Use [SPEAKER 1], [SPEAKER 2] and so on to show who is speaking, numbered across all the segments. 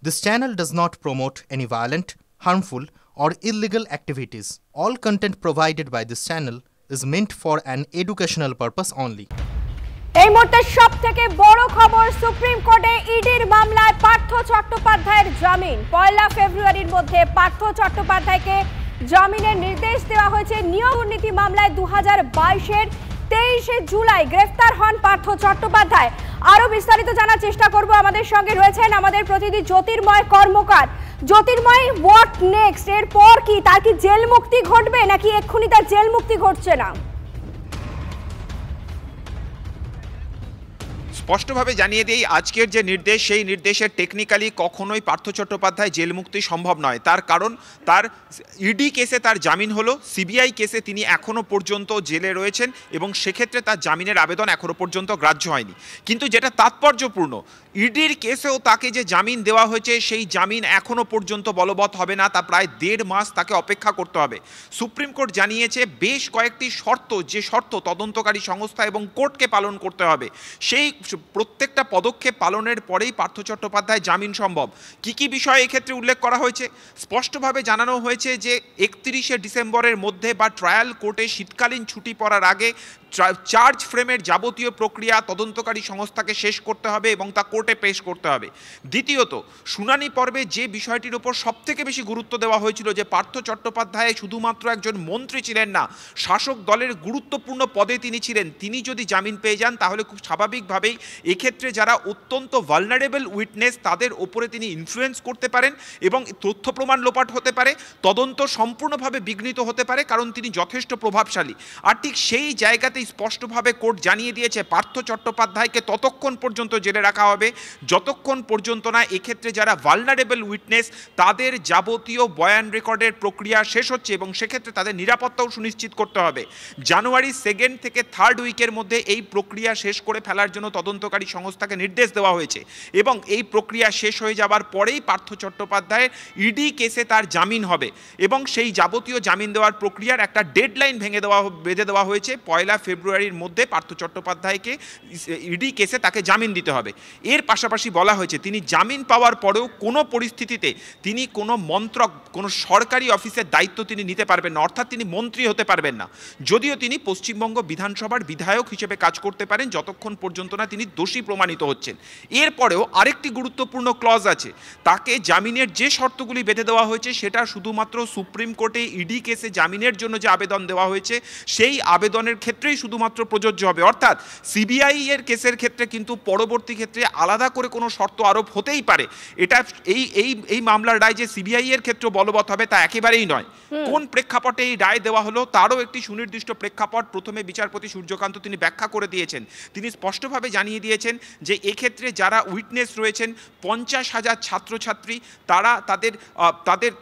[SPEAKER 1] This channel does not promote any violent, harmful, or illegal activities. All content provided by this channel is meant for an educational purpose only.
[SPEAKER 2] এই মুহূর্তে সবথেকে বড় খবর, supreme কোর্টে ইডির মামলায় পার্থ চট্টোপাধ্যায়ের জামিন। 1 ফেব্রুয়ারির মধ্যে পার্থ চট্টোপাধ্যায়কে জামিনের নির্দেশ দেওয়া হয়েছে। নিয়োগ দুর্নীতি মামলায় 2022-এর 23 জুলাই গ্রেফতার হন পার্থ চট্টোপাধ্যায়। আরো বিস্তারিত জানার চেষ্টা করব। আমাদের সঙ্গে রয়েছেন আমাদের প্রতিনিধি জ্যোতির্ময় কর্মকার। জ্যোতির্ময়, হোয়াট নেক্সট? এরপর কি তার কি জেল মুক্তি ঘটবে নাকি এক্ষুনি তার জেল মুক্তি ঘটছে না?
[SPEAKER 3] স্পষ্টভাবে জানিয়ে দিই, আজকের যে নির্দেশ, সেই নির্দেশের টেকনিক্যালি কখনোই পার্থ চট্টোপাধ্যায় জেল মুক্তি সম্ভব নয়। তার কারণ তার ইডি কেসে তার জামিন হলো, সিবিআই কেসে তিনি এখনও পর্যন্ত জেলে রয়েছেন এবং সেক্ষেত্রে তার জামিনের আবেদন এখনও পর্যন্ত গ্রাহ্য হয়নি। কিন্তু যেটা তাৎপর্যপূর্ণ, ইডির কেসেও তাকে যে জামিন দেওয়া হয়েছে সেই জামিন এখনও পর্যন্ত বলবৎ হবে না। তা প্রায় 1.5 মাস তাকে অপেক্ষা করতে হবে। সুপ্রিম কোর্ট জানিয়েছে বেশ কয়েকটি শর্ত, যে শর্ত তদন্তকারী সংস্থা এবং কোর্টকে পালন করতে হবে, সেই প্রত্যেকটা পদক্ষেপ পালনের পরেই পার্থ চট্টোপাধ্যায় জামিন সম্ভব। কি কি বিষয় এক্ষেত্রে উল্লেখ করা হয়েছে? স্পষ্টভাবে জানানো হয়েছে যে 31শে ডিসেম্বরের মধ্যে বা ট্রায়াল কোর্টে শীতকালীন ছুটি পড়ার আগে চার্জ ফ্রেমের যাবতীয় প্রক্রিয়া তদন্তকারী সংস্থাকে শেষ করতে হবে এবং তা কোর্টে পেশ করতে হবে। দ্বিতীয়ত, শুনানি পর্বে যে বিষয়টির উপর সবথেকে বেশি গুরুত্ব দেওয়া হয়েছিল, যে পার্থ চট্টোপাধ্যায় শুধুমাত্র একজন মন্ত্রী ছিলেন না, শাসক দলের গুরুত্বপূর্ণ পদে তিনি ছিলেন। তিনি যদি জামিন পেয়ে যান তাহলে খুব স্বাভাবিকভাবেই এক্ষেত্রে যারা অত্যন্ত ভালনারেবল উইটনেস, তাদের ওপরে তিনি ইনফ্লুয়েন্স করতে পারেন এবং তথ্য প্রমাণ লোপাট হতে পারে, তদন্ত সম্পূর্ণভাবে বিঘ্নিত হতে পারে, কারণ তিনি যথেষ্ট প্রভাবশালী। আর ঠিক সেই জায়গাতে স্পষ্টভাবে কোর্ট জানিয়ে দিয়েছে পার্থ চট্টোপাধ্যায়কে ততক্ষণ পর্যন্ত জেলে রাখা হবে যতক্ষণ পর্যন্ত না এক্ষেত্রে যারা ভালনারেবল উইটনেস, তাদের যাবতীয় বয়ান রেকর্ডের প্রক্রিয়া শেষ হচ্ছে এবং সেক্ষেত্রে তাদের নিরাপত্তাও সুনিশ্চিত করতে হবে। জানুয়ারি 2nd থেকে 3rd উইকের মধ্যে এই প্রক্রিয়া শেষ করে ফেলার জন্য তদন্তকারী সংস্থাকে নির্দেশ দেওয়া হয়েছে এবং এই প্রক্রিয়া শেষ হয়ে যাওয়ার পরেই পার্থ চট্টোপাধ্যায়ের ইডি কেসে তার জামিন হবে এবং সেই যাবতীয় জামিন দেওয়ার প্রক্রিয়ার একটা ডেডলাইন বেঁধে দেওয়া হয়েছে। 1 ফেব্রুয়ারির মধ্যে পার্থ চট্টোপাধ্যায়কে ইডি কেসে তাকে জামিন দিতে হবে। এর পাশাপাশি বলা হয়েছে তিনি জামিন পাওয়ার পরেও কোনো পরিস্থিতিতে তিনি কোনো মন্ত্রক, কোনো সরকারি অফিসের দায়িত্ব তিনি নিতে পারবেন না, অর্থাৎ তিনি মন্ত্রী হতে পারবেন না। যদিও তিনি পশ্চিমবঙ্গ বিধানসভার বিধায়ক হিসেবে কাজ করতে পারেন যতক্ষণ পর্যন্ত না তিনি দোষী প্রমাণিত হচ্ছেন। এরপরেও আরেকটি গুরুত্বপূর্ণ ক্লজ আছে, তাকে জামিনের যে শর্তগুলি বেঁধে দেওয়া হয়েছে সেটা শুধুমাত্র সুপ্রিম কোর্টে ইডি কেসে জামিনের জন্য যে আবেদন দেওয়া হয়েছে সেই আবেদনের ক্ষেত্রেই শুধুমাত্র প্রযোজ্য হবে। অর্থাৎ সিবিআই এর কেসের ক্ষেত্রে কিন্তু পরবর্তী ক্ষেত্রে আলাদা করে কোনো শর্ত আরোপ হতেই পারে। এটা এই মামলার রায় যে সিবিআই এর ক্ষেত্রে বলবৎ হবে তা একেবারেই নয়। কোন প্রেক্ষাপটে এই রায় দেওয়া হলো তারও একটি সুনির্দিষ্ট প্রেক্ষাপট প্রথমে বিচারপতি সূর্যকান্ত তিনি ব্যাখ্যা করে দিয়েছেন। তিনি স্পষ্টভাবে জানিয়ে দিয়েছেন যে এক্ষেত্রে যারা উইটনেস রয়েছেন 50,000 ছাত্রছাত্রী, তারা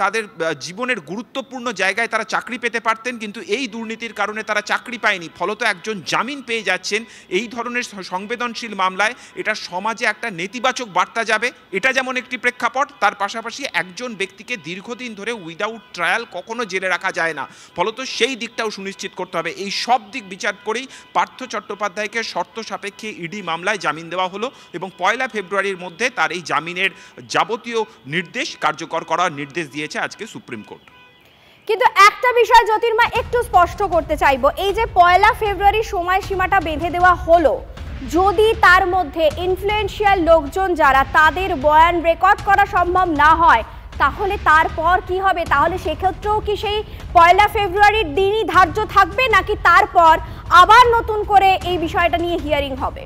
[SPEAKER 3] তাদের জীবনের গুরুত্বপূর্ণ জায়গায় তারা চাকরি পেতে পারতেন, কিন্তু এই দুর্নীতির কারণে তারা চাকরি পায়নি। ফলত একজন জামিন পেয়ে যাচ্ছেন। এই ধরনের সংবেদনশীল মামলায় এটা সমাজে একটা নেতিবাচক বার্তা যাবে, এটা যেমন একটি প্রেক্ষাপট। তার পাশাপাশি একজন ব্যক্তিকে দীর্ঘদিন ধরে উইদাউট ট্রায়াল কখনো জেলে রাখা যায় না, ফলত সেই দিকটাও সুনিশ্চিত করতে হবে। এই সব দিক বিচার করেই পার্থ চট্টোপাধ্যায়কে শর্ত সাপেক্ষে ইডি মামলায় জামিন দেওয়া হলো এবং 1 ফেব্রুয়ারির মধ্যে তার এই জামিনের যাবতীয় নির্দেশ কার্যকর করার নির্দেশ দিয়েছে আজকে সুপ্রিম কোর্ট।
[SPEAKER 2] কিন্তু একটা বিষয় জ্যোতির্ময় একটু স্পষ্ট করতে চাইবো, এই যে 1 ফেব্রুয়ারি সময়সীমাটা বেঁধে দেওয়া হলো, যদি তার মধ্যে ইনফ্লুয়েন্সিয়াল লোকজন যারা, তাদের বয়ান রেকর্ড করা সম্ভব না হয় তাহলে তারপর কি হবে? তাহলে সেক্ষেত্রেও কি সেই 1 ফেব্রুয়ারির দিনই ধার্য থাকবে নাকি তারপর আবার নতুন করে এই বিষয়টা নিয়ে হিয়ারিং হবে?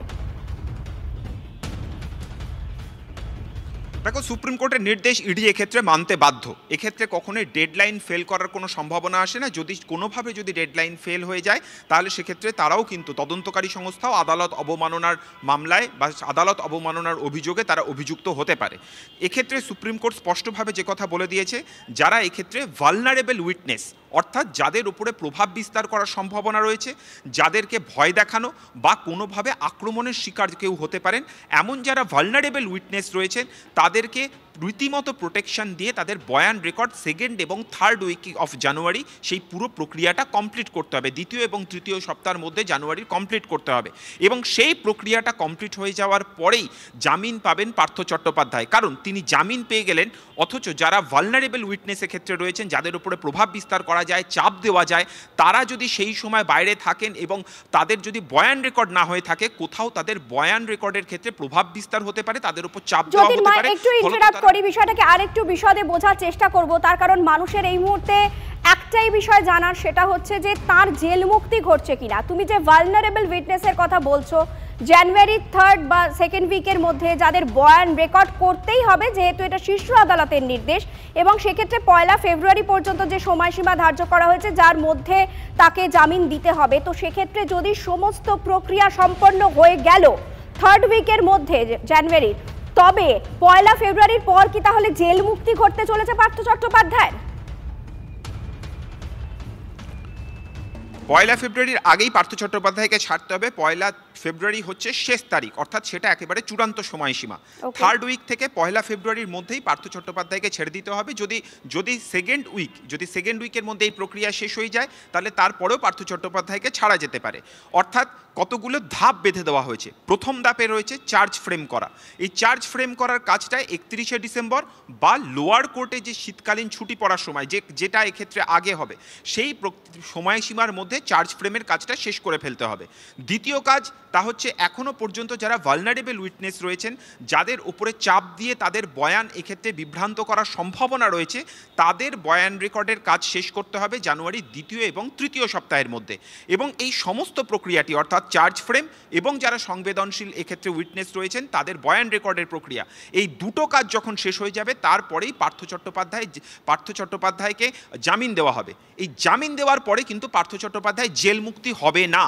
[SPEAKER 3] দেখো, সুপ্রিম কোর্টের নির্দেশ ইডি এক্ষেত্রে মানতে বাধ্য। এক্ষেত্রে কখনোই ডেডলাইন ফেল করার কোনো সম্ভাবনা আসে না। যদি কোনোভাবে ডেডলাইন ফেল হয়ে যায় তাহলে সেক্ষেত্রে তারাও কিন্তু তদন্তকারী সংস্থাও আদালত অবমাননার মামলায় বা আদালত অবমাননার অভিযোগে তারা অভিযুক্ত হতে পারে। এক্ষেত্রে সুপ্রিম কোর্ট স্পষ্টভাবে যে কথা বলে দিয়েছে, যারা এক্ষেত্রে ভালনারেবল উইটনেস, অর্থাৎ যাদের উপরে প্রভাব বিস্তার করার সম্ভাবনা রয়েছে, যাদেরকে ভয় দেখানো বা কোনোভাবে আক্রমণের শিকার কেউ হতে পারেন, এমন যারা ভালনারেবল উইটনেস রয়েছেন তাদেরকে রীতিমতো প্রোটেকশন দিয়ে তাদের বয়ান রেকর্ড সেকেন্ড এবং থার্ড উইক অফ জানুয়ারি সেই পুরো প্রক্রিয়াটা কমপ্লিট করতে হবে, দ্বিতীয় এবং তৃতীয় সপ্তাহের মধ্যে জানুয়ারির কমপ্লিট করতে হবে। এবং সেই প্রক্রিয়াটা কমপ্লিট হয়ে যাওয়ার পরেই জামিন পাবেন পার্থ চট্টোপাধ্যায়, কারণ তিনি জামিন পেয়ে গেলেন। অথচ যারা ভালনারেবল উইটনেসের ক্ষেত্রে রয়েছেন, যাদের উপরে প্রভাব বিস্তার করা যায়, চাপ দেওয়া যায়, তারা যদি সেই সময় বাইরে থাকেন এবং তাদের যদি বয়ান রেকর্ড না হয়ে থাকে, কোথাও তাদের বয়ান রেকর্ডের ক্ষেত্রে প্রভাব বিস্তার হতে পারে, তাদের উপর চাপ দেওয়া হতে পারে।
[SPEAKER 2] একটু ইন্টারাপ্ট করি, বিষয়টাকে আরেকটু বিশদে বোঝার চেষ্টা করব, তার কারণ মানুষের এই মুহূর্তে একটাই বিষয় জানার, সেটা হচ্ছে যে তার জেল মুক্তি ঘটছে কিনা। তুমি যে ভালনারেবল উইটনেসের কথা বলছো, জানুয়ারি 3rd বা 2nd উইকের মধ্যে যাদের বয়ান রেকর্ড করতেই হবে, যেহেতু এটা শীর্ষ আদালতের নির্দেশ, এবং সেক্ষেত্রে 1 ফেব্রুয়ারি পর্যন্ত যে সময়সীমা ধার্য করা হয়েছে যার মধ্যে তাকে জামিন দিতে হবে, তো সেক্ষেত্রে যদি সমস্ত প্রক্রিয়া সম্পন্ন হয়ে গেল 3rd উইকের মধ্যে জানুয়ারির, তবে 1 ফেব্রুয়ারির পর কি তাহলে জেল মুক্তি ঘটতে চলেছে পার্থ চট্টোপাধ্যায়ের?
[SPEAKER 3] 1 ফেব্রুয়ারির আগেই পার্থ চট্টোপাধ্যায়কে ছাড়তে হবে। 1 ফেব্রুয়ারি হচ্ছে শেষ তারিখ, অর্থাৎ সেটা একেবারে চূড়ান্ত সময়সীমা। 3rd উইক থেকে 1 ফেব্রুয়ারির মধ্যেই পার্থ চট্টোপাধ্যায়কে ছেড়ে দিতে হবে। যদি সেকেন্ড উইকের মধ্যে এই প্রক্রিয়া শেষ হয়ে যায়, তাহলে তারপরেও পার্থ চট্টোপাধ্যায়কে ছাড়া যেতে পারে। অর্থাৎ কতগুলো ধাপ বেঁধে দেওয়া হয়েছে। প্রথম ধাপে রয়েছে চার্জ ফ্রেম করা। এই চার্জ ফ্রেম করার কাজটা 31শে ডিসেম্বর বা লোয়ার কোর্টে যে শীতকালীন ছুটি পড়ার সময়, যেটা এক্ষেত্রে আগে হবে, সেই সময়সীমার মধ্যে চার্জ ফ্রেমের কাজটা শেষ করে ফেলতে হবে। দ্বিতীয় কাজ তা হচ্ছে এখনও পর্যন্ত যারা ভালনারেবল উইটনেস রয়েছেন, যাদের উপরে চাপ দিয়ে তাদের বয়ান এক্ষেত্রে বিভ্রান্ত করার সম্ভাবনা রয়েছে, তাদের বয়ান রেকর্ডের কাজ শেষ করতে হবে জানুয়ারির 2য় এবং 3য় সপ্তাহের মধ্যে। এবং এই সমস্ত প্রক্রিয়াটি, অর্থাৎ চার্জ ফ্রেম এবং যারা সংবেদনশীল এক্ষেত্রে উইটনেস রয়েছেন তাদের বয়ান রেকর্ডের প্রক্রিয়া, এই দুটো কাজ যখন শেষ হয়ে যাবে, তারপরেই পার্থ চট্টোপাধ্যায়কে জামিন দেওয়া হবে। এই জামিন দেওয়ার পরে কিন্তু পার্থ চট্টোপাধ্যায় জেল মুক্তি হবে না।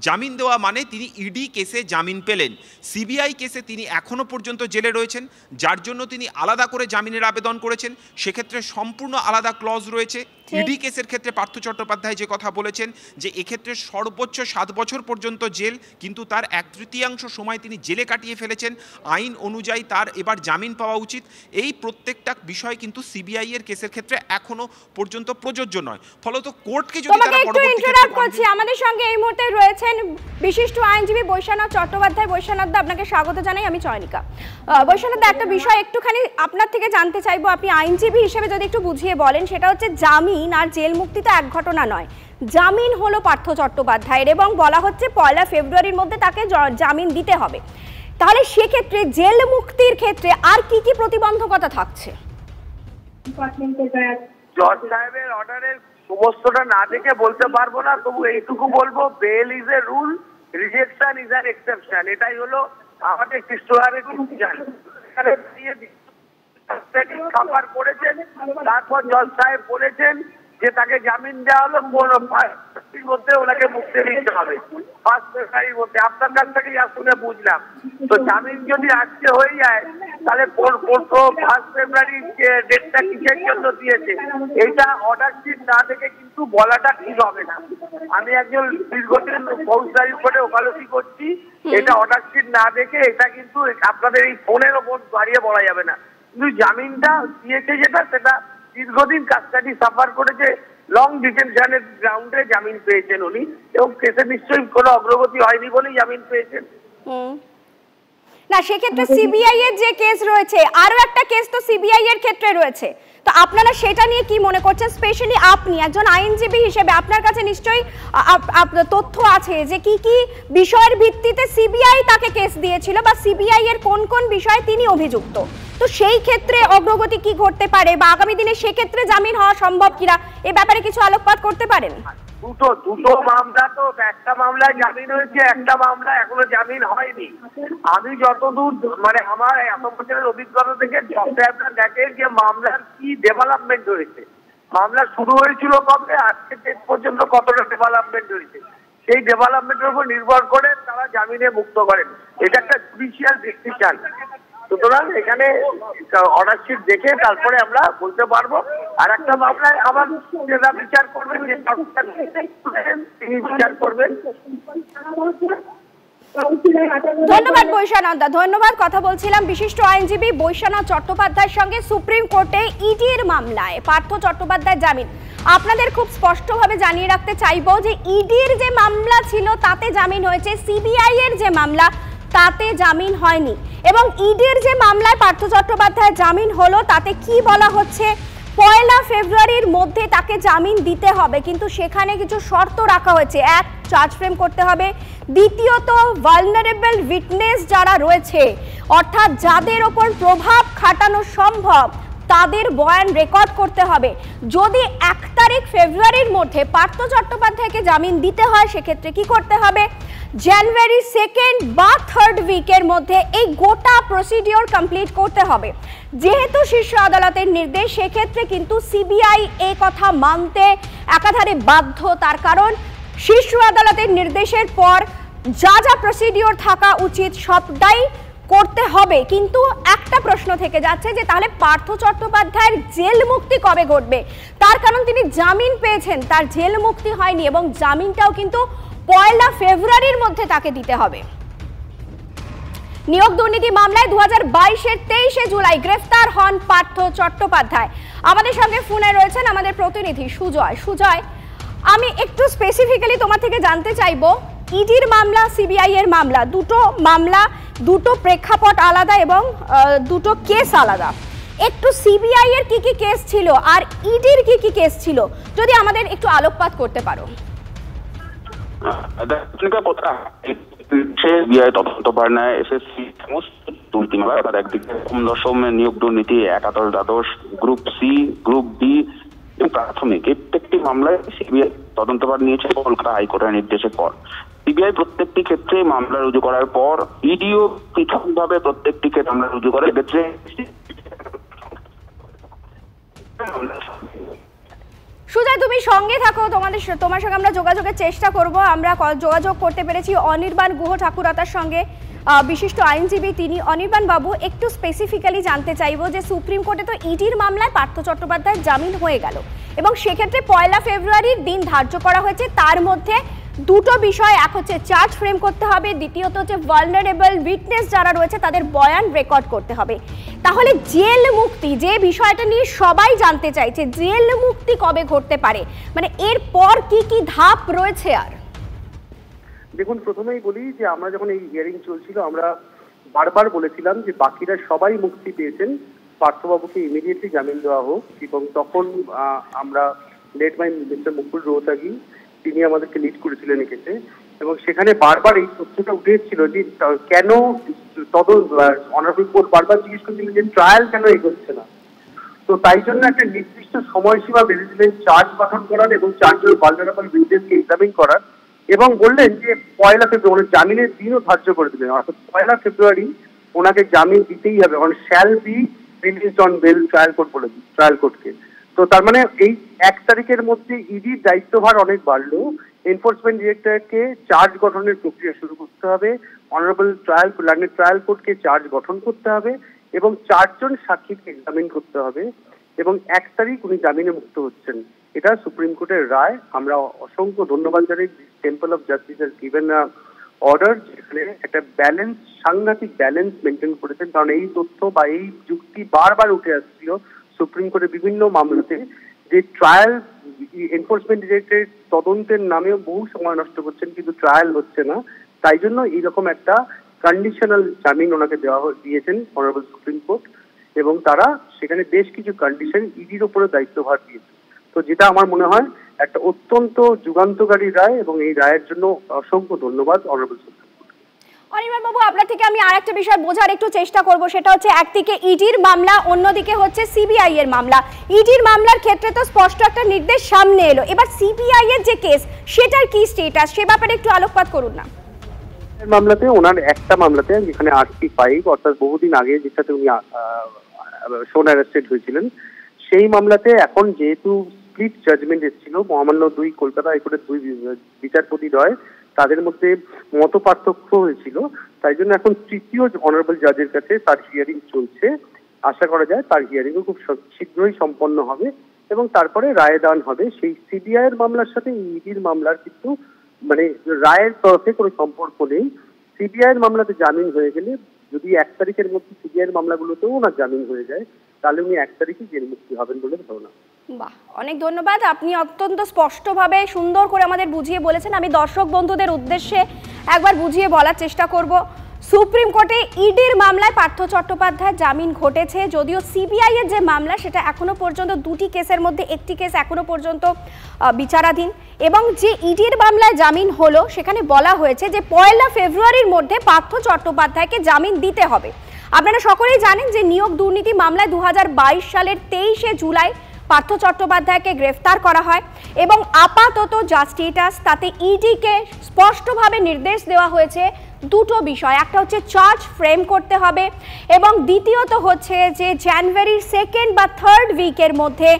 [SPEAKER 3] জামিন দেওয়া মানে তিনি ইডি কেসে জামিন পেলেন, সিবিআই কেসে তিনি এখনও পর্যন্ত জেলে রয়েছেন, যার জন্য তিনি আলাদা করে জামিনের আবেদন করেছেন। সেক্ষেত্রে সম্পূর্ণ আলাদা ক্লজ রয়েছে। ইডি কেসের ক্ষেত্রে পার্থ চট্টোপাধ্যায় যে কথা বলেছেন যে এক্ষেত্রে সর্বোচ্চ 7 বছর পর্যন্ত জেল, কিন্তু তার 1/3 সময় তিনি জেলে কাটিয়ে ফেলেছেন। আইন অনুযায়ী তার এবার জামিন পাওয়া উচিত। এই প্রত্যেকটা বিষয় কিন্তু সিবিআই এর কেসের ক্ষেত্রে এখনো পর্যন্ত প্রযোজ্য নয়। ফলত কোর্টকে যদি তারা পরবর্তীতে
[SPEAKER 2] আমাদের সঙ্গে এই মুহূর্তে রয়েছেন বিশিষ্ট আইনজীবী বৈশ্বনাথ চট্টোপাধ্যায়। বৈশ্বনাথদা, আপনাকে স্বাগত জানাই, আমি চয়নিকা। বৈশ্বনাথদা, একটা বিষয় একটুখানি আপনার থেকে জানতে চাইবো, আপনি আইনজীবী হিসেবে যদি একটু বুঝিয়ে বলেন, সেটা হচ্ছে জামিন আর জেল মুক্তি তো এক ঘটনা নয়। জামিন হলো পার্থ চট্টোপাধ্যায়ের এবং বলা হচ্ছে 1 ফেব্রুয়ারির মধ্যে তাকে জামিন দিতে হবে। তাহলে সেক্ষেত্রে জেল মুক্তির ক্ষেত্রে আর কি কি প্রতিবন্ধকতা থাকছে?
[SPEAKER 4] জজ সাহেবের অর্ডারের সমস্তটা না দেখে বলতে পারবো না, তবু এইটুকু বলবো, bail is a rule, rejection is an exception. এটাই হলো আমাদের কৃষ্ণহারের খাবার করেছেন। তারপর জজ সাহেব বলেছেন যে তাকে জামিন দেওয়া হলো 1 মধ্যে ওনাকে মুক্তি দিতে হবে 1 ফেব্রুয়ারির মধ্যে। আপনার কাছ থেকে শুনে বুঝলাম, তো জামিন যদি আজকে হয়ে যায়, তাহলে 1 ফেব্রুয়ারির যে ডেটটা কিসের জন্য দিয়েছে, এইটা অর্ডার শিট না দেখে কিন্তু বলাটা ঠিক হবে না। আমি একজন দীর্ঘদিন ফৌজদারি কোর্টে ওকালতি করছি, এটা অর্ডার শিট না দেখে এটা কিন্তু আপনাদের এই ফোনের ওপর বাড়িয়ে বলা যাবে না। কিন্তু জামিনটা দিয়েছে যেটা, সেটা দীর্ঘদিন কাস্টাডি সাফার করেছে, লং ডিটেনশনের গ্রাউন্ডে জামিন পেয়েছেন উনি, এবং কেসে নিশ্চয়ই কোনো অগ্রগতি হয়নি বলেই জামিন পেয়েছেন।
[SPEAKER 2] না, সেক্ষেত্রে সিবিআই এর যে কেস রয়েছে, আরো একটা কেস তো সিবিআই এর ক্ষেত্রে রয়েছে, তো আপনারা সেটা নিয়ে কি মনে করছেন? স্পেশালি আপনি একজন আইনজীবী হিসেবে আপনার কাছে নিশ্চয়ই তথ্য আছে যে কি কি বিষয়ের ভিত্তিতে সিবিআই তাকে কেস দিয়েছিল বা সিবিআই এর কোন কোন বিষয়ে তিনি অভিযুক্ত, তো সেই ক্ষেত্রে অগ্রগতি কি ঘটতে পারে বা আগামী দিনে সেক্ষেত্রে জামিন হওয়া সম্ভব কিনা, এ ব্যাপারে কিছু আলোকপাত করতে পারেন?
[SPEAKER 4] দুটো মামলা, তো একটা মামলায় জামিন হয়েছে, একটা মামলা এখনো জামিন হয়নি। আমি যতদূর মানে আমার এত বছরের অভিজ্ঞতা থেকে আপনার দেখেন যে মামলার কি ডেভেলপমেন্ট হয়েছে, মামলা শুরু হয়েছিল কবে, আজকে ডেট পর্যন্ত কতটা ডেভেলপমেন্ট হয়েছে, সেই ডেভেলপমেন্টের উপর নির্ভর করে তারা জামিনে মুক্ত করেন। এটা একটা জুডিশিয়াল ডিসিশন। সুতরাং এখানে অর্ডার শিট দেখে তারপরে আমরা বলতে পারবো। আর একটা মামলায় আবার যারা বিচার করবেন, তিনি বিচার করবেন।
[SPEAKER 2] ধন্যবাদ বৈশানন্দা, ধন্যবাদ। কথা বলছিলাম বিশিষ্ট আইনজীবী বৈশানাথ চট্টোপাধ্যায়ের সঙ্গে। সুপ্রিম কোর্টে ইডির মামলায় পার্থ চট্টোপাধ্যায় জামিন। আপনাদের খুব স্পষ্টভাবে জানিয়ে রাখতে চাইব যে ইডির যে মামলা ছিল তাতে জামিন হয়েছে, সিবিআই এর যে মামলা তাতে জামিন হয়নি। এবং ইডির যে মামলায় পার্থ চট্টোপাধ্যায় জামিন হলো তাতে কি বলা হচ্ছে, 1 ফেব্রুয়ারির মধ্যে তাকে জামিন দিতে হবে, কিন্তু সেখানে কিছু শর্ত রাখা হয়েছে। এক, চার্জ ফ্রেম করতে হবে। দ্বিতীয়ত, ভালনারেবল উইটনেস যারা রয়েছে, অর্থাৎ যাদের ওপর প্রভাব খাটানো সম্ভব, তাদের বয়ান রেকর্ড করতে হবে। যদি 1 তারিখ ফেব্রুয়ারির মধ্যে পার্থ চট্টোপাধ্যায়কে জামিন দিতে হয়, সেক্ষেত্রে কি করতে হবে, জানুয়ারি 2nd বা 3rd উইকের মধ্যে এই গোটা প্রসিডিওর কমপ্লিট করতে হবে। যেহেতু শীর্ষ আদালতের নির্দেশ, সেক্ষেত্রে কিন্তু সিবিআই এই কথা মানতে একাধারে বাধ্য। তার কারণ শীর্ষ আদালতের নির্দেশের পর যা যা প্রসিডিওর থাকা উচিত সবটাই করতে হবে। কিন্তু একটা প্রশ্ন থেকে যাচ্ছে যে তাহলে পার্থ চট্টোপাধ্যায়ের জেল মুক্তি কবে ঘটবে? তার কারণ তিনি জামিন পেয়েছেন, তার জেল মুক্তি হয়নি, এবং জামিনটাও কিন্তু 1 ফেব্রুয়ারির মধ্যে তাকে দিতে হবে। নিয়োগ দুর্নীতি মামলায় 2022-এর 23 জুলাই গ্রেফতার হন পার্থ চট্টোপাধ্যায়। আমাদের সঙ্গে ফোনে রয়েছেন আমাদের প্রতিনিধি সুজয়। সুজয়, আমি একটু স্পেসিফিক্যালি তোমার থেকে জানতে চাইবো, ইডির মামলা, সিবিআই এর মামলা, দুটো মামলা, দুটো প্রেক্ষাপট আলাদা এবং দুটো কেস আলাদা। একটু সিবিআই এর কি কি কেস ছিল আর ইডির কি কি কেস ছিল, যদি আমাদের একটু আলোকপাত করতে পারো।
[SPEAKER 5] তদন্তভার নেয় এসএসসি সমস্ত দুর্নীতি মামলা। একদিকে দশম নিয়োগ দুর্নীতি, একাদশ দ্বাদশ, গ্রুপ সি, গ্রুপ বি এবং প্রাথমিক, প্রত্যেকটি মামলায় সিবিআই তদন্তভার নিয়েছে কলকাতা হাইকোর্টের নির্দেশের পর। সিবিআই প্রত্যেকটি ক্ষেত্রে মামলা রুজু করার পর ইডিও পৃথকভাবে প্রত্যেকটি ক্ষেত্রে মামলা রুজু করে। এক্ষেত্রে
[SPEAKER 2] সুজয়, তুমি সঙ্গে থাকো, তোমার সঙ্গে আমরা যোগাযোগের চেষ্টা করব। আমরা যোগাযোগ করতে পেরেছি অনির্বাণ গুহ ঠাকুরতার সঙ্গে, বিশিষ্ট আইনজীবী তিনি। অনির্বাণ বাবু, একটু স্পেসিফিক্যালি জানতে চাইবো যে সুপ্রিম কোর্টে তো ইডির মামলায় পার্থ চট্টোপাধ্যায়ের জামিন হয়ে গেল এবং সেক্ষেত্রে 1 ফেব্রুয়ারির দিন ধার্য করা হয়েছে। তার মধ্যে দুটো বিষয়, এক হচ্ছে চার্জ ফ্রেম করতে হবে, দ্বিতীয়ত হচ্ছে ভালনারেবল উইটনেস যারা রয়েছে তাদের বয়ান রেকর্ড করতে হবে। তাহলে জেল মুক্তি, যে বিষয়টা নিয়ে সবাই জানতে চাইছে, জেল মুক্তি কবে ঘটতে পারে, মানে এরপর কি কি ধাপ রয়েছে? আর
[SPEAKER 6] দেখুন, প্রথমেই বলি যে আমরা যখন এই হিয়ারিং চলছিল আমরা বারবার বলেছিলাম যে বাকিরা সবাই মুক্তি পেয়েছেন, পার্থবাবুকে ইমিডিয়েটলি জামিন দেওয়া হোক। এবং তখন আমরা লেড বাই মিস্টার মুকুল রোহতাগি, তিনি আমাদেরকে লিড করেছিলেন এক্ষেত্রে, এবং সেখানে বারবার এই তথ্যটা উঠে এসেছিল যে কেন অনারেবল কোর্ট বারবার জিজ্ঞেস করছিলেন যে ট্রায়াল কেন এগোচ্ছে না। তো তাই জন্য একটা নির্দিষ্ট সময়সীমা বেঁধেছিলেন চার্জ গঠন করার এবং চার্জের ভালনারেবল উইটনেসকে এক্সামিন করার, এবং বললেন যে 1 ফেব্রুয়ারি জামিনের দিনও ধার্য করে দিলেন, অর্থাৎ 1 ফেব্রুয়ারি ওনাকে জামিন দিতেই হবে, কারণ shall be released on bail, trial court বলে ট্রায়াল কোর্টকে। তো তার মানে এই 1 তারিখের মধ্যে ইডির দায়িত্বভার অনেক বাড়লো, এনফোর্সমেন্ট ডিরেক্টরকে চার্জ গঠনের প্রক্রিয়া শুরু করতে হবে, অনারেবল ট্রায়াল কোর্টকে চার্জ গঠন করতে হবে এবং 4 জন সাক্ষীকে এক্সামিন করতে হবে, এবং 1 তারিখ উনি জামিনে মুক্ত হচ্ছেন। এটা সুপ্রিম কোর্টের রায়। আমরা অসংখ্য ধন্যবাদ জানাই, temple of justice has given a order, যেখানে একটা ব্যালেন্স, সাংঘাতিক ব্যালেন্স মেনটেন করেছেন। কারণ এই তথ্য বা এই যুক্তি বারবার উঠে আসছিল সুপ্রিম কোর্টের বিভিন্ন মামলাতে, যে ট্রায়াল এনফোর্সমেন্ট ডিরেক্টরের তদন্তের নামেও বহু সময় নষ্ট করছেন, কিন্তু ট্রায়াল হচ্ছে না। তাই জন্য এইরকম একটা কন্ডিশনাল জামিন ওনাকে দিয়েছেন অনারেবল সুপ্রিম কোর্ট, এবং তারা সেখানে বেশ কিছু কন্ডিশন ইডির উপরে দায়িত্বভার দিয়েছে। তো যেটা আমার মনে হয় একটা অত্যন্ত যুগান্তকারী রায়, এবং এই রায়ের জন্য অসংখ্য ধন্যবাদ অনারেবল সুপ্রিম কোর্ট।
[SPEAKER 2] অনির্বাণ বাবু, আপনার থেকে আমি আরেকটা বিষয় বোঝার একটু চেষ্টা করব, সেটা হচ্ছে একদিকে ইডির মামলা, অন্যদিকে হচ্ছে সিবিআই এর মামলা। ইডির মামলার ক্ষেত্রে তো স্পষ্ট একটা নির্দেশ সামনে এলো, এবার সিবিআই এর যে কেস সেটার কি স্ট্যাটাস, সে ব্যাপারে একটু আলোকপাত করুন না।
[SPEAKER 6] মামলাতে ওনার একটা মামলাতে, যেখানে RC5 অর্থাৎ বহুদিন আগে যেটাতে উনি শোন অ্যারেস্টেড হয়েছিলেন, সেই মামলাতে এখন যেহেতু স্প্লিট জাজমেন্ট এসেছিল, মহামান্য 2 কলকাতা হাইকোর্টের 2 বিচারপতি রয়, তাদের মধ্যে মত পার্থক্য হয়েছিল, তাই জন্য এখন 3য় অনারেবল জাজের কাছে তার হিয়ারিং চলছে। আশা করা যায় তার হিয়ারিংও খুব শীঘ্রই সম্পন্ন হবে এবং তারপরে রায়দান হবে। সেই সিবিআই এর মামলার সাথে ইডির মামলার কিন্তু মানে রায়ের তরফে কোনো সম্পর্ক নেই। সিবিআইয়ের মামলাতে জামিন হয়ে গেলে, যদি 1 তারিখের মধ্যে সিবিআইয়ের মামলাগুলোতেও না জামিন হয়ে যায়, তাহলে উনি 1 তারিখে জেল মুক্তি হবেন বলে ধারণা।
[SPEAKER 2] বাহ, অনেক ধন্যবাদ। আপনি অত্যন্ত স্পষ্টভাবে সুন্দর করে আমাদের বুঝিয়ে বলেছেন। আমি দর্শক বন্ধুদের উদ্দেশ্যে একবার বুঝিয়ে বলার চেষ্টা করব। সুপ্রিম কোর্টে ইডির মামলায় পার্থ চট্টোপাধ্যায়ের জামিন ঘটেছে, যদিও সিবিআই এর যে মামলা সেটা এখনো পর্যন্ত 2টি কেসের মধ্যে একটি কেস এখনো পর্যন্ত বিচারাধীন, এবং যে ইডির মামলায় জামিন হলো সেখানে বলা হয়েছে যে 1 ফেব্রুয়ারির মধ্যে পার্থ চট্টোপাধ্যায়কে জামিন দিতে হবে। আপনারা সকলেই জানেন যে নিয়োগ দুর্নীতি মামলায় 2022 সালের 23শে জুলাই পার্থ চট্টোপাধ্যায়কে গ্রেফতার করা হয়, এবং আপাতত যা স্টেটাস তাতে ইডিকে স্পষ্টভাবে নির্দেশ দেওয়া হয়েছে দুটো বিষয়। একটা হচ্ছে চার্জ ফ্রেম করতে হবে, এবং দ্বিতীয়ত হচ্ছে যে জানুয়ারির 2nd বা 3rd উইকের মধ্যে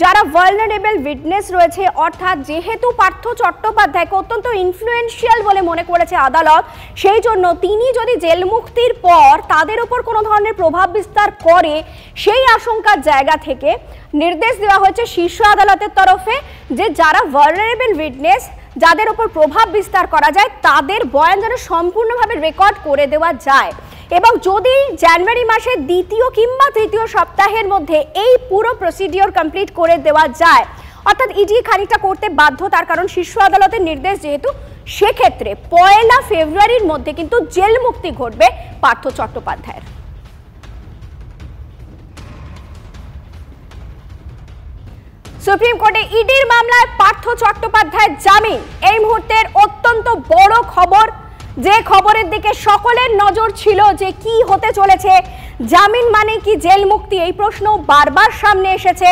[SPEAKER 2] যারা ভালনারেবল উইটনেস রয়েছে, অর্থাৎ যেহেতু পার্থ চট্টোপাধ্যায়কে অত্যন্ত ইনফ্লুয়েন্সিয়াল বলে মনে করেছে আদালত, সেই জন্য তিনি যদি জেল মুক্তির পর তাদের উপর কোনো ধরনের প্রভাব বিস্তার করে, সেই আশঙ্কার জায়গা থেকে নির্দেশ দেওয়া হয়েছে শীর্ষ আদালতের তরফে যে যারা ভালনারেবল উইটনেস, যাদের উপর প্রভাব বিস্তার করা যায়, তাদের বয়ান যেন সম্পূর্ণভাবে রেকর্ড করে দেওয়া যায়, এবং যদি জানুয়ারি মাসের 2য় কিংবা 3য় সপ্তাহের মধ্যে এই পুরো প্রসিডিওর কমপ্লিট করে দেওয়া যায়, অর্থাৎ ইডি খানিকটা করতে বাধ্য, তার কারণ শীর্ষ আদালতের নির্দেশ যেহেতু, সেক্ষেত্রে 1 ফেব্রুয়ারির মধ্যে কিন্তু জেল মুক্তি ঘটবে পার্থ চট্টোপাধ্যায়ের। সুপ্রিম কোর্টে ইডির মামলায় পার্থ চট্টোপাধ্যায়ের জামিন এই মুহূর্তের অত্যন্ত বড় খবর, যে খবরের দিকে সকলের নজর ছিল যে কি হতে চলেছে, জামিন মানে কি জেল মুক্তি, এই প্রশ্ন বারবার সামনে এসেছে।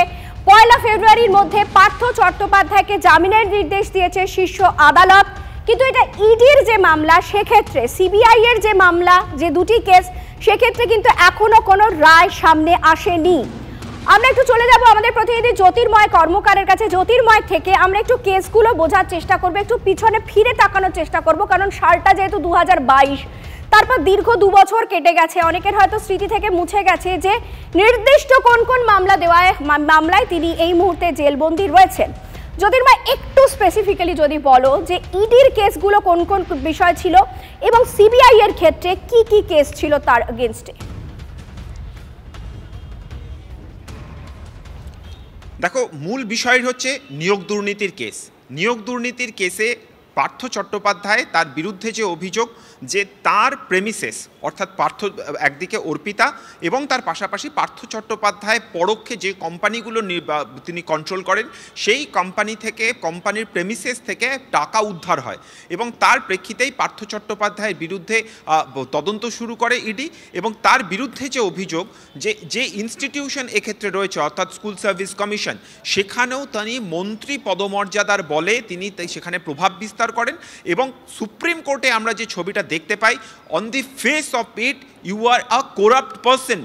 [SPEAKER 2] 1 ফেব্রুয়ারির মধ্যে পার্থ চট্টোপাধ্যায়কে জামিনের নির্দেশ দিয়েছে শীর্ষ আদালত, কিন্তু এটা ইডির যে মামলা, সেক্ষেত্রে সিবিআই এর যে মামলা, যে 2টি কেস, সেক্ষেত্রে কিন্তু এখনো কোনো রায় সামনে আসেনি। আমরা একটু চলে যাব আমাদের প্রতিনিধি জ্যোতির্ময় কর্মকারের কাছে। জ্যোতির্ময় থেকে আমরা একটু কেসগুলো বোঝার চেষ্টা করব, একটু পিছনে ফিরে তাকানোর চেষ্টা করব, কারণ সালটা যেহেতু 2022, তারপর দীর্ঘ 2 বছর কেটে গেছে, অনেকের হয়তো স্মৃতি থেকে মুছে গেছে যে নির্দিষ্ট কোন কোন মামলায় তিনি এই মুহূর্তে জেলবন্দি রয়েছেন। জ্যোতির্ময়, একটু স্পেসিফিক্যালি যদি বলো যে ইডির কেসগুলো কোন কোন বিষয় ছিল, এবং সিবিআই এর ক্ষেত্রে কি কি কেস ছিল তার এগেইনস্টে।
[SPEAKER 3] দেখো, মূল বিষয় হচ্ছে নিয়োগ দুর্নীতির কেস। নিয়োগ দুর্নীতির কেসে পার্থ চট্টোপাধ্যায়, তার বিরুদ্ধে যে অভিযোগ যে তার প্রেমিসেস, অর্থাৎ পার্থ একদিকে অর্পিতা এবং তার পাশাপাশি পার্থ চট্টোপাধ্যায় পরোক্ষে যে কোম্পানিগুলো তিনি কন্ট্রোল করেন, সেই কোম্পানি থেকে, কোম্পানির প্রেমিসেস থেকে টাকা উদ্ধার হয়, এবং তার প্রেক্ষিতেই পার্থ চট্টোপাধ্যায়ের বিরুদ্ধে তদন্ত শুরু করে ইডি, এবং তার বিরুদ্ধে যে অভিযোগ যে ইনস্টিটিউশন এক্ষেত্রে রয়েছে, অর্থাৎ স্কুল সার্ভিস কমিশন, সেখানেও তিনি মন্ত্রী পদমর্যাদার বলে তিনি সেখানে প্রভাব বিস্তার করেন, এবং সুপ্রিম কোর্টে আমরা যে ছবিটা দেখতে পাই, on the face of it you are a corrupt person.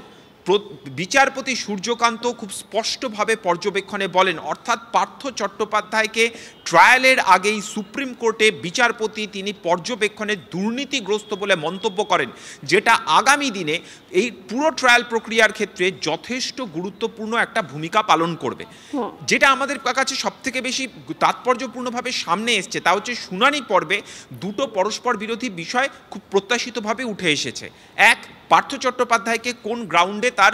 [SPEAKER 3] বিচারপতি সূর্যকান্ত খুব স্পষ্টভাবে পর্যবেক্ষণে বলেন, অর্থাৎ পার্থ চট্টোপাধ্যায়কে ট্রায়ালের আগেই সুপ্রিম কোর্টে বিচারপতি তিনি পর্যবেক্ষণে দুর্নীতিগ্রস্ত বলে মন্তব্য করেন, যেটা আগামী দিনে এই পুরো ট্রায়াল প্রক্রিয়ার ক্ষেত্রে যথেষ্ট গুরুত্বপূর্ণ একটা ভূমিকা পালন করবে। যেটা আমাদের কাছে সবথেকে বেশি তাৎপর্যপূর্ণভাবে সামনে এসছে তা হচ্ছে শুনানি পর্বে 2টো পরস্পর বিরোধী বিষয় খুব প্রত্যাশিতভাবে উঠে এসেছে। এক, পার্থ চট্টোপাধ্যায়কে কোন গ্রাউন্ডে তার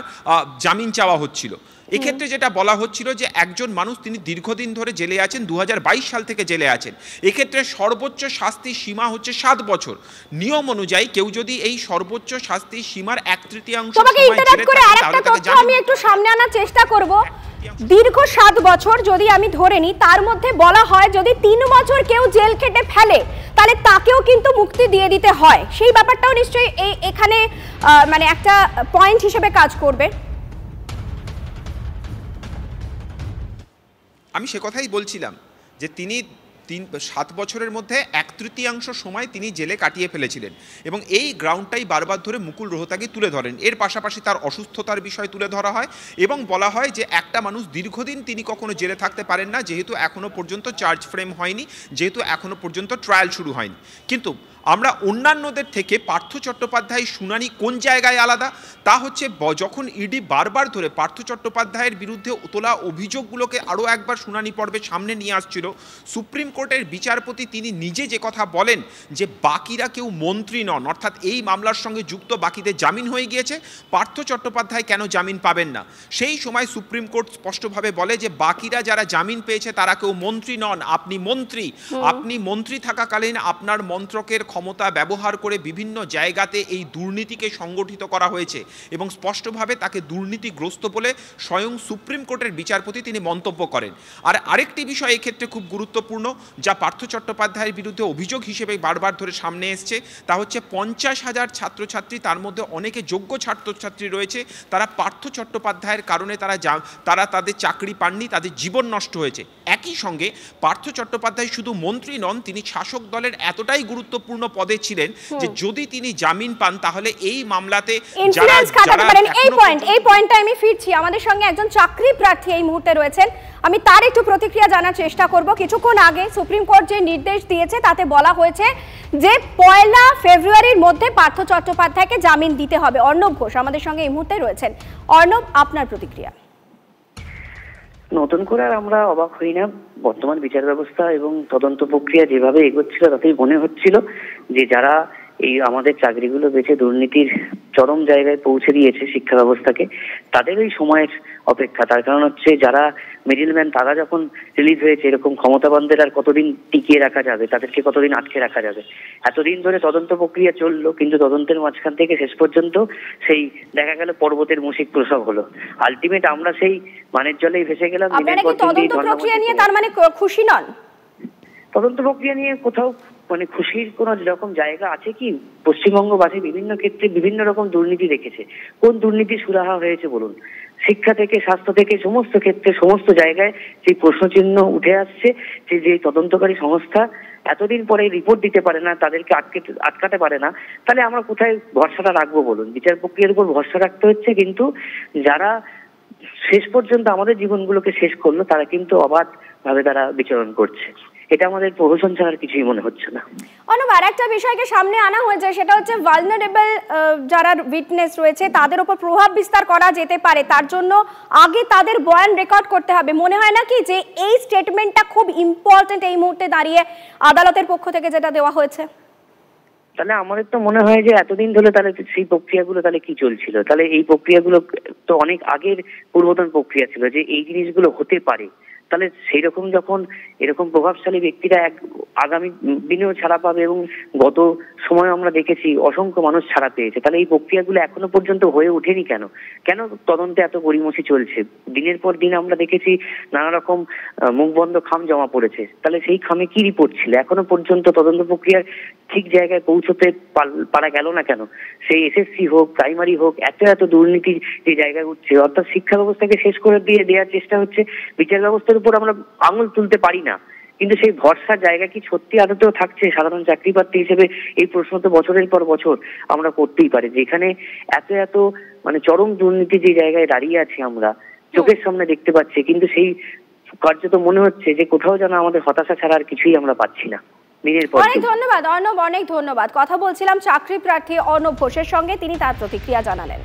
[SPEAKER 3] জামিন চাওয়া হচ্ছিল। এক্ষেত্রে যেটা বলা হচ্ছিল যে একজন মানুষ তিনি দীর্ঘদিন ধরে জেলে আছেন, 2022 সাল থেকে জেলে আছেন, এক্ষেত্রে সর্বোচ্চ শাস্তির সীমা হচ্ছে 7 বছর। নিয়ম অনুযায়ী কেউ যদি এই সর্বোচ্চ শাস্তির সীমার 1/3 সময় জেলে থাকে, তাহলে তাকে জামিন।
[SPEAKER 2] আমি একটু সামনে আনার চেষ্টা করব। দীর্ঘ 7 বছর যদি আমি ধরে নিই, তার মধ্যে বলা হয় যদি 3 বছর কেউ জেল খেটে ফেলে তাহলে তাকেও কিন্তু মুক্তি দিয়ে দিতে হয়। সেই ব্যাপারটাও নিশ্চয়ই এখানে মানে একটা পয়েন্ট হিসেবে কাজ করবে।
[SPEAKER 3] আমি সে কথাই বলছিলাম যে তিনি 7 বছরের মধ্যে 1/3 সময় তিনি জেলে কাটিয়ে ফেলেছিলেন, এবং এই গ্রাউন্ডটাই বারবার ধরে মুকুল রোহতাগি তুলে ধরেন। এর পাশাপাশি তার অসুস্থতার বিষয় তুলে ধরা হয়, এবং বলা হয় যে একটা মানুষ দীর্ঘদিন তিনি কখনো জেলে থাকতে পারেন না, যেহেতু এখনো পর্যন্ত চার্জ ফ্রেম হয়নি, যেহেতু এখনো পর্যন্ত ট্রায়াল শুরু হয়নি। কিন্তু আমরা অন্যান্যদের থেকে পার্থ চট্টোপাধ্যায়ের শুনানি কোন জায়গায় আলাদা, তা হচ্ছে যখন ইডি বারবার ধরে পার্থ চট্টোপাধ্যায়ের বিরুদ্ধে তোলা অভিযোগগুলোকে আরও একবার শুনানি পর্বে সামনে নিয়ে আসছিল, সুপ্রিম কোর্টের বিচারপতি তিনি নিজে যে কথা বলেন যে বাকিরা কেউ মন্ত্রী নন, অর্থাৎ এই মামলার সঙ্গে যুক্ত বাকিদের জামিন হয়ে গিয়েছে, পার্থ চট্টোপাধ্যায় কেন জামিন পাবেন না। সেই সময় সুপ্রিম কোর্ট স্পষ্টভাবে বলে যে বাকিরা যারা জামিন পেয়েছে তারা কেউ মন্ত্রী নন, আপনি মন্ত্রী, আপনি মন্ত্রী থাকাকালীন আপনার মন্ত্রকের ক্ষমতা ব্যবহার করে বিভিন্ন জায়গাতে এই দুর্নীতিকে সংগঠিত করা হয়েছে এবং স্পষ্টভাবে তাকে দুর্নীতিগ্রস্ত বলে স্বয়ং সুপ্রিম কোর্টের বিচারপতি তিনি মন্তব্য করেন। আর আরেকটি বিষয় এক্ষেত্রে খুব গুরুত্বপূর্ণ যা পার্থ চট্টোপাধ্যায়ের বিরুদ্ধে অভিযোগ হিসেবে বারবার ধরে সামনে এসছে, তা হচ্ছে 50,000 ছাত্রছাত্রী, তার মধ্যে অনেকে যোগ্য ছাত্রছাত্রী রয়েছে, তারা পার্থ চট্টোপাধ্যায়ের কারণে তারা তাদের চাকরি পাননি, তাদের জীবন নষ্ট হয়েছে। একই সঙ্গে পার্থ চট্টোপাধ্যায় শুধু মন্ত্রী নন, তিনি শাসক দলের এতটাই গুরুত্বপূর্ণ পদে ছিলেন যে যদি তিনি জামিন পান তাহলে এই মামলাতে
[SPEAKER 2] এই পয়েন্টটা আমি ফিরছি। আমাদের সঙ্গে একজন চাকরি প্রার্থী এই মুহূর্তে রয়েছেন, আমি তার একটু প্রতিক্রিয়া জানার চেষ্টা করব। কিছুক্ষণ আগে সুপ্রিম কোর্ট যে নির্দেশ দিয়েছে তাতে বলা হয়েছে যে 1 ফেব্রুয়ারির মধ্যে পার্থ চট্টোপাধ্যায়কে জামিন দিতে হবে। অর্ণব ঘোষ আমাদের সঙ্গে এই মুহূর্তে রয়েছেন। অর্ণব, আপনার প্রতিক্রিয়া।
[SPEAKER 7] নতুন করে আর আমরা অবাক হই না। বর্তমান বিচার ব্যবস্থা এবং তদন্ত প্রক্রিয়া যেভাবে এগোচ্ছিল তাতেই মনে হচ্ছিল যে যারা এই আমাদের চাকরিগুলো বেঁচে দুর্নীতির চরম জায়গায় পৌঁছে দিয়েছে শিক্ষা ব্যবস্থাকে, তাদের ওই সময়ের অপেক্ষা। তার কারণ হচ্ছে যারা মিডলম্যান তারা যখন রিলিজ হয়েছে, এরকম ক্ষমতাবানদের আর কতদিন টিকিয়ে রাখা যাবে, তাদেরকে কতদিন আটকে রাখা যাবে। এতদিন ধরে তদন্ত প্রক্রিয়া চললো, কিন্তু তদন্তের মাঝখান থেকে শেষ পর্যন্ত সেই দেখা গেল পর্বতের মুশিক প্রসব হলো। আলটিমেট আমরা সেই মানের জলেই ভেসে গেলাম।
[SPEAKER 2] তদন্ত প্রক্রিয়া নিয়ে তার মানে খুশি নন?
[SPEAKER 7] তদন্ত প্রক্রিয়া নিয়ে কোথাও মানে খুশির কোন রকম জায়গা আছে কি? পশ্চিমবঙ্গবাসী বিভিন্ন ক্ষেত্রে বিভিন্ন রকম দুর্নীতি দেখেছে। কোন দুর্নীতি সুরাহা হয়েছে বলুন? শিক্ষা থেকে স্বাস্থ্য থেকে সমস্ত ক্ষেত্রে সমস্ত জায়গায় সেই প্রশ্নচিহ্ন উঠে আসছে যে তদন্তকারী সংস্থা এতদিন পরে রিপোর্ট দিতে পারে না, তাদেরকে আটকাতে পারে না, তাহলে আমরা কোথায় ভরসাটা রাখবো বলুন? বিচার প্রক্রিয়ার উপর ভরসা রাখতে হচ্ছে, কিন্তু যারা শেষ পর্যন্ত আমাদের জীবনগুলোকে শেষ করলো তারা কিন্তু অবাধ ভাবে তারা বিচরণ করছে। এটা আমাদের প্রহসন ছাড়ার কিছুই মনে হচ্ছে না।
[SPEAKER 2] অন্য আরেকটা বিষয়কে সামনে আনা হয়েছে, সেটা হচ্ছে ভালনারেবল যারা উইটনেস রয়েছে তাদের উপর প্রভাব বিস্তার করা যেতে পারে, তার জন্য আগে তাদের বয়ান রেকর্ড করতে হবে। মনে হয় না কি যে এই স্টেটমেন্টটা খুব ইম্পর্টেন্ট এই মুহূর্তে দাঁড়িয়ে আদালতের পক্ষ থেকে যেটা দেওয়া হয়েছে?
[SPEAKER 7] তাহলে আমাদের তো মনে হয় যে এতদিন ধরে তাহলে সেই প্রক্রিয়াগুলো তাহলে কি চলছিল? তাহলে এই প্রক্রিয়াগুলো তো অনেক আগের পূর্বতন প্রক্রিয়া ছিল যে এই জিনিসগুলো হতে পারে। তাহলে সেই রকম যখন এরকম প্রভাবশালী ব্যক্তিরা আগামী দিনেও ছাড়া পাবে, এবং গত সময় আমরা দেখেছি অসংখ্য মানুষ ছাড়া পেয়েছে, তাহলে এই প্রক্রিয়াগুলো এখনো পর্যন্ত হয়ে ওঠেনি কেন? কেন তদন্তে এত গড়িমসি চলছে? দিনের পর দিন আমরা দেখেছি নানা রকম মুখবন্ধ খাম জমা পড়েছে, তাহলে সেই খামে কি রিপোর্ট ছিল? এখনো পর্যন্ত তদন্ত প্রক্রিয়ার ঠিক জায়গায় পৌঁছতে পারা গেল না কেন? সেই এসএসসি হোক, প্রাইমারি হোক, এত দুর্নীতি যে জায়গায় উঠছে, অর্থাৎ শিক্ষা ব্যবস্থাকে শেষ করে দেওয়ার চেষ্টা হচ্ছে। বিচার ব্যবস্থার উপর আমরা আঙুল তুলতে পারি না, কিন্তু সেই ভরসার জায়গা কি সত্যি আদতেও থাকছে? সাধারণ চাকরি প্রার্থী হিসেবে এই প্রশ্ন তো বছরের পর বছর আমরা করতেই পারি, যেখানে এত মানে চরম দুর্নীতি যে জায়গায় দাঁড়িয়ে আছি আমরা চোখের সামনে দেখতে পাচ্ছি, কিন্তু সেই কার্যত মনে হচ্ছে যে কোথাও যেন আমাদের হতাশা ছাড়া আর কিছুই আমরা পাচ্ছি না।
[SPEAKER 2] অনেক ধন্যবাদ অর্ণব, অনেক ধন্যবাদ। কথা বলছিলাম চাকরি প্রার্থী অর্ণব ঘোষের সঙ্গে, তিনি তার প্রতিক্রিয়া জানালেন।